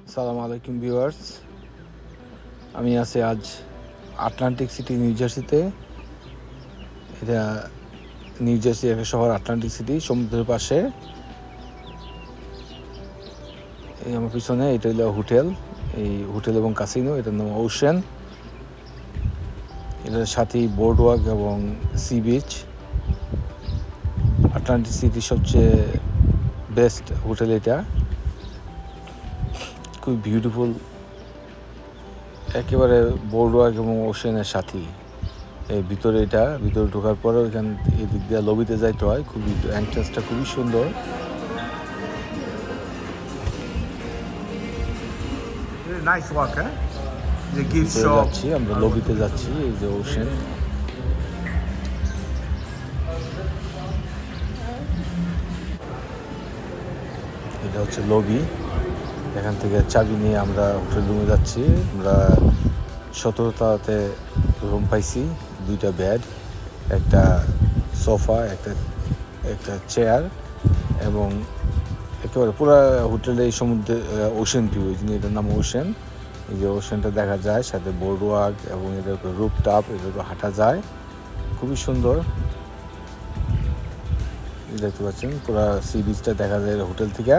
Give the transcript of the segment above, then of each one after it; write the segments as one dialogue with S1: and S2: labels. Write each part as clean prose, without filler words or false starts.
S1: আসসালামু আলাইকুম ভিউয়ার্স, আমি আছি আজ আটলান্টিক সিটি নিউ জার্সিতে। এটা নিউ জার্সি একটা শহর, আটলান্টিক সিটি সমুদ্রের পাশে। এই আমার পিছনে এটা হলো হোটেল, এই হোটেল এবং কাসিনো, এটার নাম ওশেন। এটার সাথেই বোর্ড ওয়াক এবং সি বিচ। আটলান্টিক সিটির সবচেয়ে বেস্ট হোটেল এটা, খুব বিউটিফুল, একেবারে বোর্ড ওয়াক এবং ওশেনের সাথেই। ভিতরে ঢোকার পরে ওইখান এই দিক দিয়ে লবিতে যাইতে হয়। খুবই এন্ট্রান্সটা খুবই সুন্দর।
S2: Nice walk, huh? The gift
S1: ভিতরে
S2: shop.
S1: যাচ্ছি, আমরা লবিতে যাচ্ছি। এই যে ওশেন, এটা হচ্ছে লবি। এখান থেকে চাবি নিয়ে আমরা হোটেল রুমে যাচ্ছি। আমরা 17 তলাতে রুম পাইছি, 2টা বেড, একটা সোফা, একটা চেয়ার, এবং একেবারে পুরো হোটেলে এই সমুদ্রে ওশেন ভিউ, এই জন্য এটার নাম ওশেন। এই যে ওশেনটা দেখা যায়, সাথে বোর্ড ওয়াক এবং এটার রুফ টপ, এটার হাঁটা যায়, খুবই সুন্দর। দেখতে পাচ্ছেন পুরো সি বিচটা দেখা যায় হোটেল থেকে।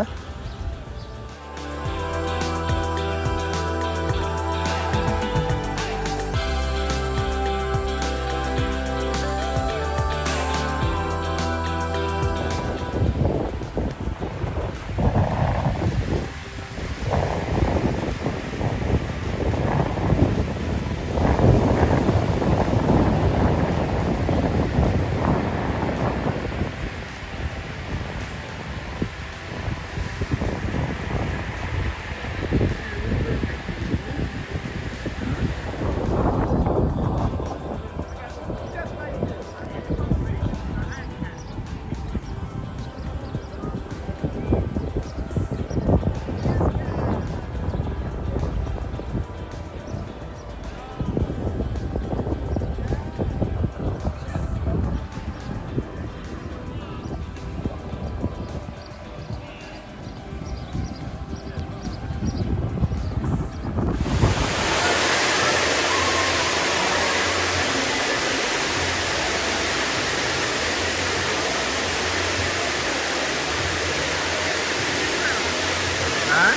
S2: Huh?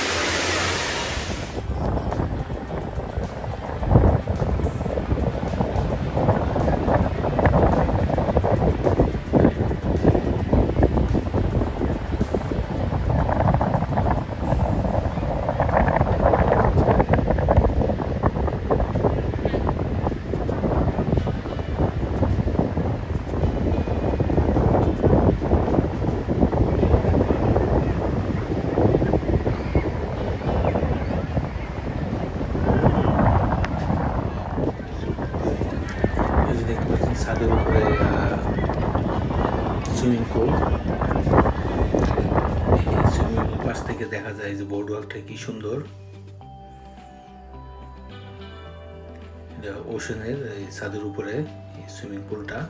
S1: এই যে দেখতে পাচ্ছেন ছাদের উপরে সুইমিং পুল। এই সুইমিং পুল পাশ থেকে দেখা যায় যে বোর্ড ওয়াকটা কি সুন্দর। এটা ওশেনের এই ছাদের উপরে এই সুইমিং পুলটা।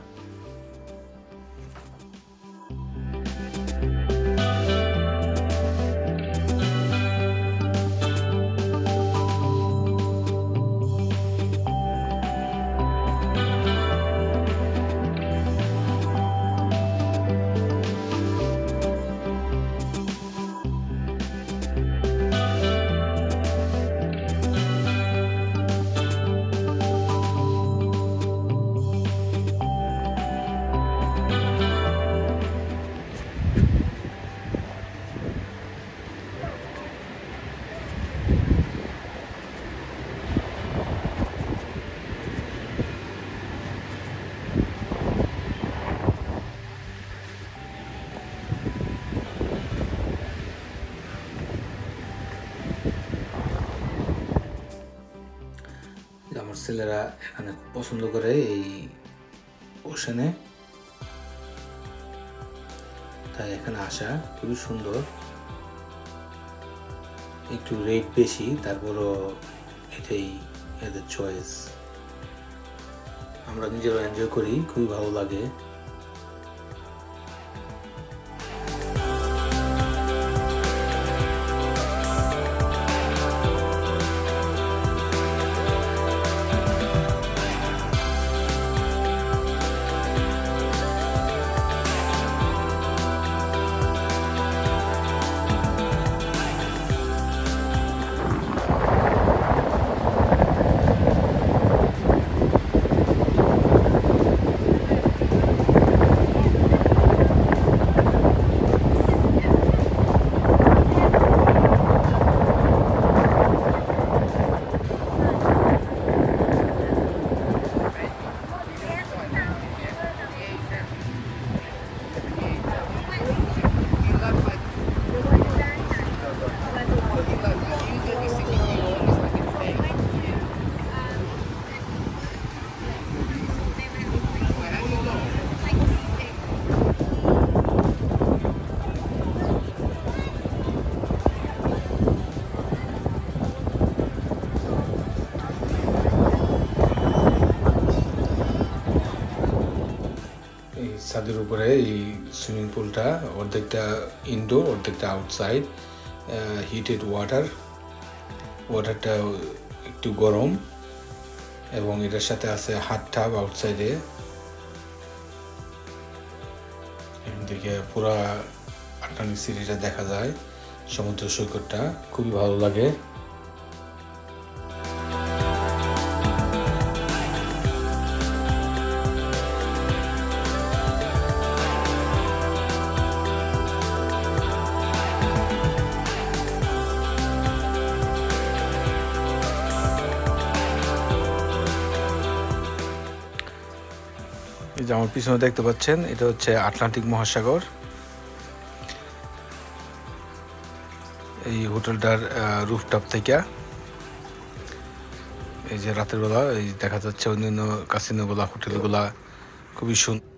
S1: আমার ছেলেরা এখানে খুব পছন্দ করে এই ওশেনে, তাই এখানে আসা। খুবই সুন্দর, একটু রেট বেশি, তারপরও এটাই এদের চয়েস। আমরা নিজেরা এনজয় করি, খুবই ভালো লাগে। ছাদের উপরে এই সুইমিং পুলটা অর্ধেকটা ইনডোর অর্ধেকটা আউটসাইড, হিটেড ওয়াটারটা একটু গরম এবং এটার সাথে আছে হাত টাব আউটসাইডে। এখান থেকে পুরা আটলান্টিক সিটিটা দেখা যায়, সমুদ্র সৈকতটা খুবই ভালো লাগে। এই যে আমার পিছনে দেখতে পাচ্ছেন, এটা হচ্ছে আটলান্টিক মহাসাগর। এই হোটেলটার রুফটপ থেকে এই যে রাতের বেলা এই দেখা যাচ্ছে অন্যান্য কাসিনোগুলা হোটেলগুলা খুবই সুন্দর।